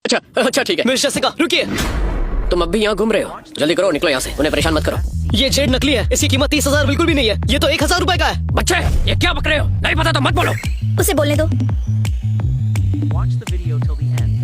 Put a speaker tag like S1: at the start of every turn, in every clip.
S1: अच्छा अच्छा ठीक है।
S2: मिस जेसिका रुकिए।
S1: तुम अब भी यहाँ घूम रहे हो? जल्दी करो, निकलो यहाँ से, उन्हें परेशान मत करो।
S2: ये जेड नकली है, इसकी कीमत 30,000 बिल्कुल भी नहीं है। ये तो 1,000 रुपए का है।
S1: बच्चे ये क्या बक रहे हो? नहीं पता तो मत बोलो।
S3: उसे बोलने दो।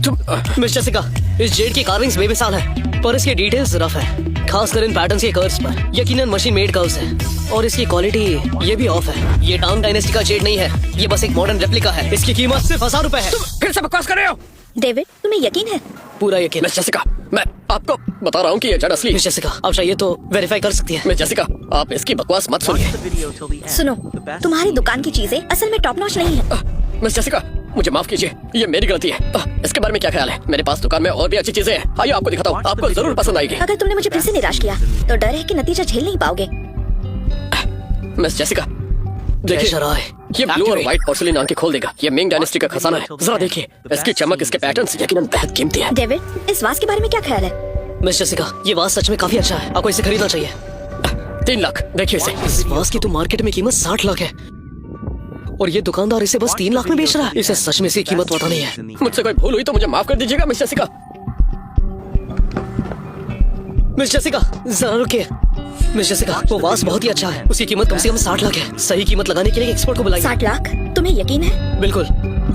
S1: तुम
S2: मिस जेसिका, इस जेड की कार्विंग्स बेमिसाल है, पर इसकी डिटेल्स रफ है, खासकर इन पैटर्न्स के कर्व्स पर। यकीनन मशीन मेड कर्व्स है और इसकी क्वालिटी ये भी ऑफ है। ये टांग डायनेस्टी का जेड नहीं है, ये बस एक मॉडर्न रेप्लिका है। इसकी कीमत सिर्फ 1,000 रुपए है।
S1: फिर से बकवास कर रहे हो?
S3: डेविड, तुम्हें यकीन है?
S2: पूरा यकीन।
S1: मिस जेसिका, मैं आपको बता रहा हूँ कि ये जेड असली है।
S2: मिस जेसिका, आप चाहिए तो वेरीफाई कर सकती है।
S1: मिस जेसिका, आप इसकी बकवास मत सुनिए।
S3: सुनो, तुम्हारी दुकान की चीजें असल में टॉप नॉच नहीं है।
S1: मिस जेसिका, मुझे माफ कीजिए, ये मेरी गलती है। इसके बारे में क्या ख्याल है? मेरे पास दुकान में और भी अच्छी चीजें हैं। आइए आपको दिखाता हूँ, आपको जरूर पसंद आएगी।
S3: अगर तुमने मुझे फिर से निराश किया तो डर है कि नतीजा झेल नहीं पाओगे।
S1: मिस जेसिका, देखिए
S2: शराय,
S1: ये ब्लू और व्हाइट पोर्सिलिन आंखें खोल देगा। ये मिंग डायनेस्टी का खजाना है। जरा देखिए, इसकी चमक, इसके पैटर्न्स यकीनन बेहद कीमती है।
S3: डेविड, इस वास के बारे में क्या ख्याल है?
S2: मिस जेसिका, ये वास सच में काफी अच्छा है, आपको इसे खरीदना चाहिए।
S1: 3 लाख, देखिए इसे।
S2: इस वास की तो मार्केट में कीमत 60 लाख है और ये दुकानदार इसे बस 3 लाख में बेच रहा है। इसे सच में इसकी कीमत पता नहीं है।
S1: मुझसे कोई भूल हुई तो मुझे माफ कर दीजिएगा मिस जेसिका।
S2: मिस जेसिका, जरा रुकिए। मिस जेसिका, वो वास बहुत ही अच्छा है, उसकी कीमत कम से कम 60 लाख है। सही कीमत लगाने के लिए एक्सपर्ट को बुलाइए।
S3: 60 लाख? तुम्हें यकीन है?
S2: बिल्कुल,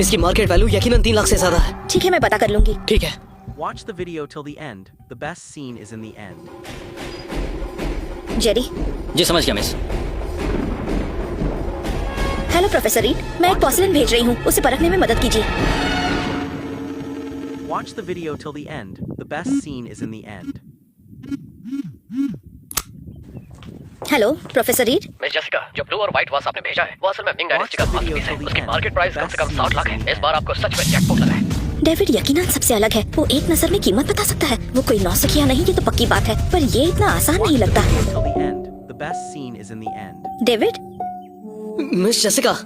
S2: इसकी मार्केट वैल्यू यकीनन 3 लाख से ज्यादा है।
S3: ठीक है, मैं पता कर लूंगी।
S2: ठीक है।
S4: Watch the video till the end. The best scene is in the end.
S3: Jerry.
S5: जी समझ गया मिस।
S3: हेलो प्रोफेसर रीड, मैं एक पोर्सिलेन भेज रही हूँ, उसे परखने में मदद कीजिए।
S4: Watch the video till the end. The best scene is in the end.
S3: Hello professor read.
S1: Miss Jessica, जो ब्लू और व्हाइट वास आपने भेजा है वो असल में मिंग डायनेस्टी का मास्टरपीस है। उसकी मार्केट प्राइस कम से कम 60 लाख है। इस बार आपको सच में जैकपॉट लगा है।
S3: डेविड यकीनन सबसे अलग है, वो एक नजर में कीमत बता सकता है। वो कोई नौसिखिया नहीं, ये तो पक्की बात है, पर ये इतना आसान नहीं लगता।
S4: Till the end. The best scene is in the end.
S3: David,
S2: miss Jessica,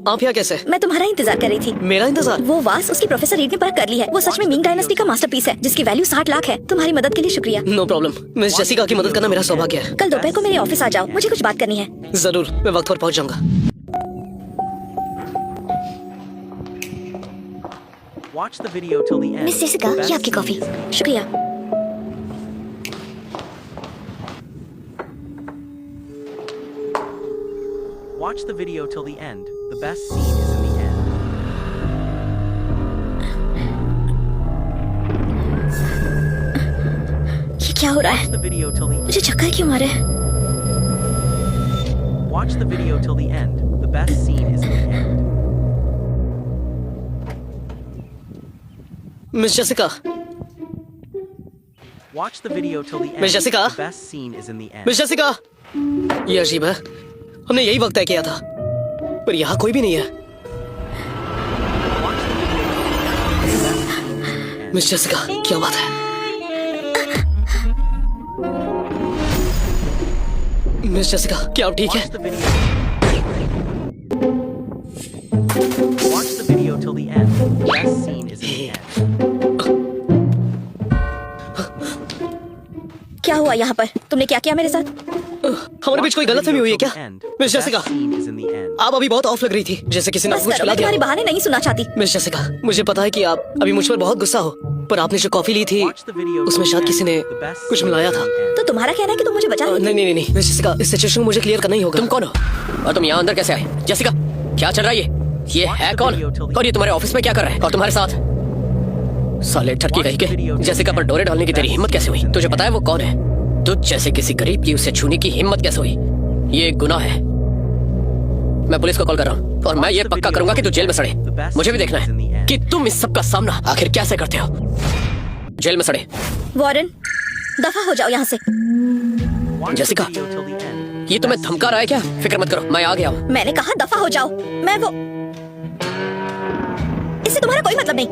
S2: आप यहाँ कैसे?
S3: मैं तुम्हारा इंतजार कर रही थी।
S2: मेरा इंतजार?
S3: वो वास उसकी प्रोफेसर रीड ने परख कर ली है। वो सच में मिंग डायनेस्टी का मास्टरपीस है, जिसकी वैल्यू 60 लाख है। तुम्हारी मदद के लिए शुक्रिया।
S2: No problem. मिस जेसिका की मदद करना मेरा सौभाग्य है।
S3: कल दोपहर को मेरे ऑफिस आ जाओ, मुझे कुछ बात करनी है।
S2: जरूर, मैं वक्त पर पहुँच जाऊंगा।
S4: Watch the video till the end.
S3: Miss Jessica,
S4: The best
S3: ये आपकी
S4: scene
S3: coffee.
S4: is in the end.
S3: शुक्रिया।
S4: Watch the video till the end. The best scene is in the end.
S3: ये क्या हो रहा
S4: Watch
S3: है?
S4: the video till the
S3: मुझे चक्कर क्यों आ रहे हैं?
S4: Watch the video till the end. The best scene is in the end.
S2: Miss Jessica,
S4: Watch the video till the end.
S2: Miss Jessica?
S4: The best scene is in the end.
S2: Miss Jessica, ये अजीब है, हमने यही वक्त तय किया था, पर यहाँ कोई भी नहीं है।
S4: Watch the video till the end. The best scene is in the end.
S2: Miss Jessica, क्या बात है? मिस जेसिका, क्या आप ठीक है?
S4: Watch the video. Watch the video till the end. The best scene is in the end.
S3: क्या हुआ यहाँ पर? तुमने क्या किया मेरे साथ?
S2: हमारे बीच कोई गलतफहमी हुई है क्या? Miss Jessica,
S4: Scene is in the end.
S2: आप अभी बहुत ऑफ लग रही थी, जैसे किसी ने
S3: बस
S2: आपको कुछ
S3: करो,
S2: खिला
S3: मैं तुम्हारे
S2: दिया।
S3: बहाने नहीं सुनना चाहती।
S2: मिस जेसिका, मुझे पता है कि आप अभी मुझ पर बहुत गुस्सा हो, पर आपने जो कॉफी ली थी
S4: Watch the video
S2: उसमें
S4: till
S2: शायद
S4: the
S2: किसी ने
S4: end. The best
S2: कुछ
S4: scene
S2: मिलाया
S4: is
S2: था।
S4: in the end.
S3: तो तुम्हारा कहना है कि तुम मुझे बचा
S2: नहीं नहीं नहीं, मिस जेसिका, इस सिचुएशन को मुझे क्लियर करना ही होगा।
S1: तुम कौन हो और तुम यहाँ अंदर कैसे आए? जेसिका, क्या चल रहा है ये है कौन और ये तुम्हारे ऑफिस में क्या कर रहा है और तुम्हारे साथ? साले ठरकी कहीं के। जेसिका पर डोरे डालने की तेरी हिम्मत कैसे हुई? तुझे पता है वो कौन है? तुझ जैसे किसी गरीब की उसे छूने की हिम्मत कैसे हुई? ये एक गुनाह है। मैं पुलिस को कॉल कर रहा हूँ और मैं ये पक्का करूंगा कि तू जेल में सड़े। मुझे भी देखना है कि तुम इस सब का सामना आखिर कैसे करते हो। जेल में सड़े।
S3: वॉरेन, दफा हो जाओ यहाँ से।
S4: Watch the
S1: Jessica,
S4: video till the end.
S1: ये तुम्हें धमका रहा है क्या? फिक्र मत करो, मैं आ गया हूँ।
S3: मैंने कहा दफा हो जाओ। मैं वो, इससे तुम्हारा कोई मतलब नहीं।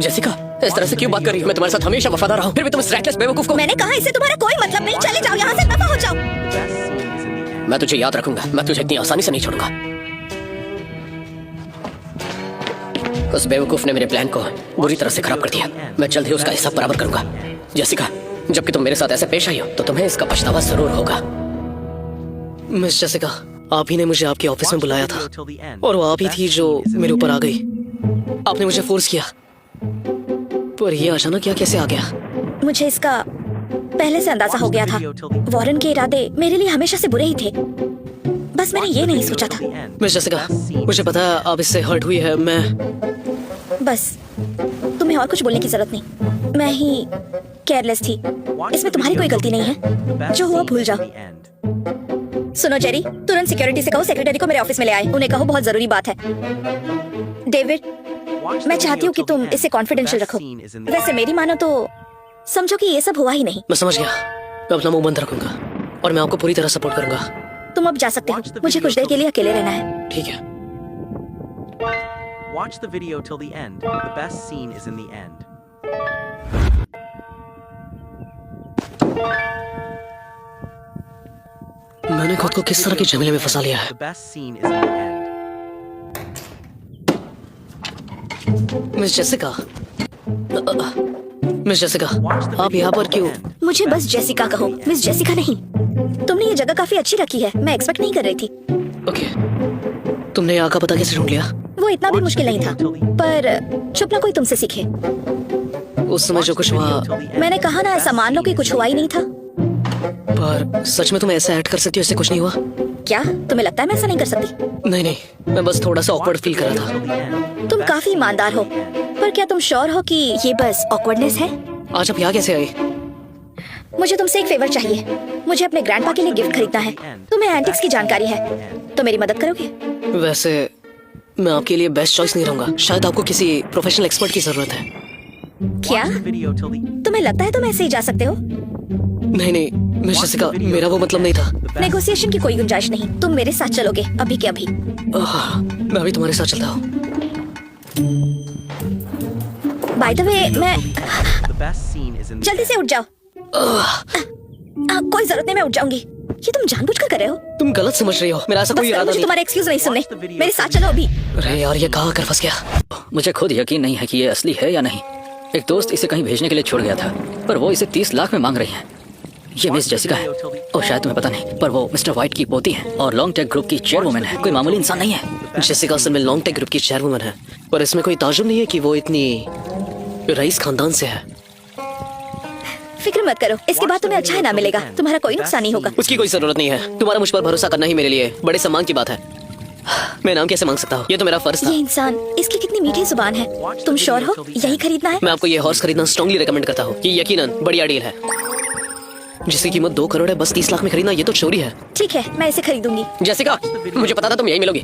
S1: जेसिका, इस तरह से क्यों बात कर रही हो? मैं तुम्हारे साथ हमेशा वफादार रहा हूँ, फिर भी तुम इस रैटलेस बेवकूफ को।
S3: मैंने कहा इससे तुम्हारा कोई मतलब नहीं। चले जाओ यहाँ से, दफा हो जाओ।
S4: The best scene is in the end.
S1: मैं तुझे याद रखूंगा, मैं तुझे इतनी आसानी से नहीं छोड़ूंगा। उस बेवकूफ ने मेरे प्लान को बुरी तरह से खराब कर दिया। मैं जल्द ही उसका हिसाब बराबर करूंगा। जेसिका, जबकि तुम मेरे साथ ऐसे पेश आई हो तो तुम्हें इसका पछतावा जरूर होगा।
S2: मिस जेसिका, आप ही ने मुझे आपके ऑफिस में बुलाया था और वो आप ही थी जो मेरे ऊपर आ गई। आपने मुझे फोर्स किया, पर ये अचानक यहाँ कैसे आ गया?
S3: मुझे इसका पहले से अंदाजा हो गया था। वॉरेन के इरादे मेरे लिए हमेशा से बुरे ही थे, बस मैंने ये नहीं सोचा था।
S2: मिस जेसिका, मुझे पता है आप इससे हर्ट हुई है। मैं
S3: बस तुम्हें और कुछ बोलने की जरूरत नहीं, मैं ही केयरलेस थी। इसमें तुम्हारी कोई गलती नहीं है, जो हुआ भूल जाओ। सुनो जेरी, तुरंत सिक्योरिटी से कहो सेक्रेटरी को मेरे ऑफिस में ले आए। उन्हें कहो बहुत जरूरी बात है। डेविड, मैं चाहती हूँ कि तुम इसे कॉन्फिडेंशियल रखो। वैसे मेरी मानो तो समझो कि ये सब हुआ ही नहीं।
S2: मैं समझ गया, मैं अपना मुंह बंद रखूंगा और मैं आपको पूरी तरह सपोर्ट करूंगा।
S3: तुम अब जा सकते हो, मुझे कुछ देर के लिए अकेले रहना है।
S2: ठीक है।
S4: Watch the video till the end. The best scene is in the end.
S2: मैंने खुद को किस तरह के झमेले में फंसा लिया है।
S4: The best scene is in the end.
S2: Miss Jessica, miss Jessica, आप यहाँ पर क्यों?
S3: मुझे बस जेसिका कहो, मिस जेसिका नहीं। तुमने ये जगह काफी अच्छी रखी है, मैं एक्सपेक्ट नहीं कर रही थी।
S2: ओके, तुमने यहाँ का पता कैसे ढूंढ लिया?
S3: वो इतना भी मुश्किल नहीं था, पर छुपना कोई तुमसे सीखे।
S2: उस समय जो कुछ हुआ,
S3: मैंने कहा ना, ऐसा मान लो कि कुछ हुआ ही नहीं था।
S2: पर सच में तुम ऐसा ऐड कर सकती हो इससे कुछ नहीं हुआ?
S3: क्या तुम्हें लगता है मैं ऐसा नहीं कर सकती?
S2: नहीं नहीं, मैं बस थोड़ा सा ऑकवर्ड फील कर रहा था।
S3: तुम काफी ईमानदार हो, पर क्या तुम श्योर हो कि ये बस ऑकवर्डनेस है?
S2: आज आप यहाँ कैसे आई?
S3: मुझे तुमसे एक फेवर चाहिए। मुझे अपने ग्रैंडपा के लिए गिफ्ट खरीदना है। तुम्हें एंटिक्स की जानकारी है, तो मेरी मदद करोगे?
S2: वैसे मैं आपके लिए बेस्ट चॉइस नहीं रहूंगा, शायद आपको किसी प्रोफेशनल एक्सपर्ट की जरूरत है।
S3: क्या
S4: Video till the
S3: तुम्हें लगता है तुम ऐसे ही जा सकते हो?
S2: नहीं नहीं मिस जेसिका, मेरा वो मतलब नहीं था।
S3: नेगोशिएशन की कोई गुंजाइश नहीं, तुम मेरे साथ चलोगे अभी के अभी।
S2: मैं अभी तुम्हारे साथ चलता हूँ।
S3: बाय द वे, मैं
S4: The best scene is in the
S3: जल्दी से उठ जाओ। कोई जरूरत नहीं, मैं उठ जाऊंगी। ये तुम जानबूझकर कर रहे हो?
S2: तुम गलत समझ रही हो, मेरा ऐसा
S3: बस
S2: कोई इरादा
S3: मुझे
S2: नहीं।
S3: तुम्हारे एक्सक्यूज नहीं सुनने, मेरे साथ चलो अभी।
S2: अरे यार, ये कहाँ कर फंस गया?
S5: मुझे खुद यकीन नहीं है कि ये असली है या नहीं। एक दोस्त इसे कहीं भेजने के लिए छोड़ गया था, पर वो इसे 30 लाख में मांग रही है। ये मिस जेसिका है, और शायद तुम्हें पता नहीं, पर वो मिस्टर व्हाइट की पोती है और लॉन्ग टेक ग्रुप की चेयरवुमन है। कोई मामूली इंसान नहीं है।
S2: जेसिका असल में लॉन्ग टेक ग्रुप की चेयरवुमन है, पर इसमें कोई ताजुब नहीं है कि वो इतनी रईस खानदान से है।
S3: फिक्र मत करो, इसके बाद तुम्हें अच्छा ही ना मिलेगा, तुम्हारा कोई नुकसान नहीं होगा।
S2: उसकी कोई जरूरत नहीं है। तुम्हारा मुझ पर भरोसा करना ही मेरे लिए बड़े सम्मान की बात है। मैं नाम कैसे मांग सकता हूँ? ये तो मेरा फर्ज था।
S3: ये इंसान, इसकी कितनी मीठी जुबान है। तुम श्योर हो यही खरीदना है?
S2: मैं आपको ये हॉर्स खरीदना स्ट्रांगली रेकमेंड करता हूँ। ये यकीनन बढ़िया डील है। जिसकी कीमत 2 करोड़ है, बस 30 लाख में खरीदना, ये तो चोरी है।
S3: ठीक है, मैं इसे खरीदूंगी।
S1: जेसिका, मुझे पता था तुम यही मिलोगी।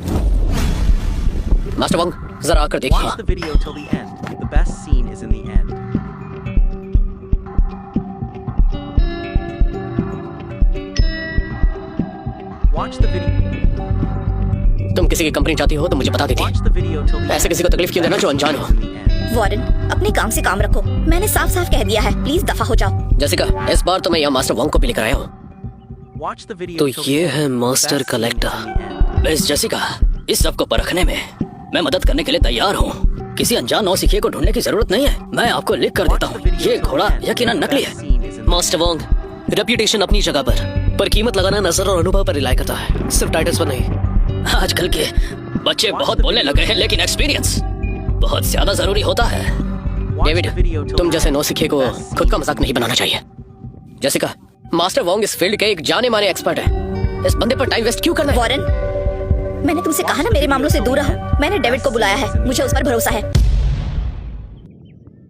S1: मास्टर वोंग, जरा आकर देखिए।
S4: Watch the video till the end. The best scene is in the end. Watch the video.
S1: तुम किसी की कंपनी चाहती हो तो मुझे बता देती।
S4: Watch the video till the
S1: ऐसे
S4: end.
S1: किसी को तकलीफ क्यों देना जो अनजान हो?
S4: In the end.
S3: वॉरेन, अपने काम से काम रखो। मैंने साफ साफ कह दिया है, प्लीज दफा हो जाओ।
S1: जेसिका, इस बार तो मैं यहाँ मास्टर वोंग को भी लेकर आया हूँ।
S4: Watch the video
S2: तो
S4: till the
S2: ये
S4: end.
S2: है
S4: The
S2: master
S4: best scene is
S2: collector.
S4: in the end.
S5: Miss Jessica, इस सब को परखने में मैं मदद करने के लिए तैयार हूँ। किसी अनजान नौसिखिए को ढूंढने की जरूरत नहीं है, मैं आपको लिख कर देता हूँ। ये घोड़ा यकीनन नकली है।
S2: मास्टर वोंग, रेप्यूटेशन अपनी जगह पर कीमत लगाना नजर और अनुभव पर रिलाई करता है, सिर्फ टाइटल्स पर नहीं।
S5: आजकल के बच्चे बहुत बोलने लगे हैं, लेकिन एक्सपीरियंस बहुत ज्यादा जरूरी होता है।
S1: डेविड, तुम जैसे नौसिखिए को खुद का मजाक नहीं बनाना चाहिए। जेसिका, मास्टर वोंग इस फील्ड के एक जाने माने एक्सपर्ट है। इस बंदे पर टाइम वेस्ट क्यों करना है?
S3: वॉरेन, मैंने तुमसे कहा ना मेरे मामलों से दूर रहो। मैंने डेविड को बुलाया है, मुझे उस पर भरोसा है।